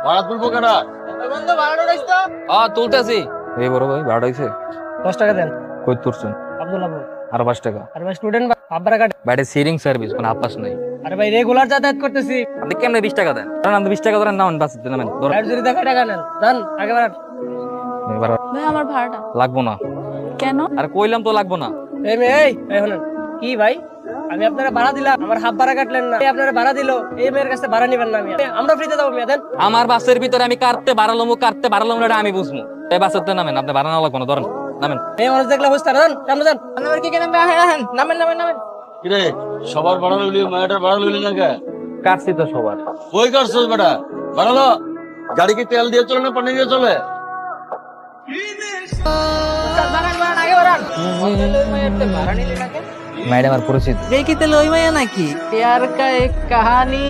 ভাড়া তুলবো কেনা? তুলতেছি। এই বড় ভাই ভাড়া হইছে 10 টাকা দেন। কই তুলছেন? আব্দুল্লাহ ভাই। আর 5 টাকা। আরে ভাই স্টুডেন্ট আব্বার কাটে। বাইরে সিরিং সার্ভিস মানে আপাস নাই। আরে ভাই রেগুলার যাতায়াত করতেছি। আপনি কেমনে 20 টাকা দেন? কারণ আপনি 20 টাকা ধরেন নামেন বাস নামেন ধরেন। আর যদি দেখা টাকা নেন জান আগে বাড়ান। এবার ভাই আমার ভাড়াটা লাগবো না। কেন? আর কইলাম তো লাগবো না। এই মেয়ে এই শুনেন কি ভাই আমি আপনারা ভাড়া দিলাম আমার হাফ ভাড়া কাটলেন না। এই আপনারা ভাড়া দিলো এই মেয়ের কাছে ভাড়া নিবেন না। আমরা ফ্রিতে যাবো মেয়ে দেন। আমার বাসের ভিতরে আমি কাটতে বাড়ালাম এটা আমি বুঝবো। এই বাসেতে নামেন আপনি ভাড়া না লাগবো না ধরেন নামেন। এই মানুষ দেখলে বুঝতে না সামনে যান। আমার কি কেন নামেন নামেন নামেন। কিরে সবার ভাড়া লইলি মায়াটার ভাড়া লইলি না কে? কাটছি তো সবার। কই কাটছস বেটা? বাড়ালো গাড়ি কি তেল দিয়ে চলে না পানি দিয়ে চলে? ম্যাডাম আর পরিচিত। দেখিতে লই মাইয়া নাকি? প্যার কা এক কাহানি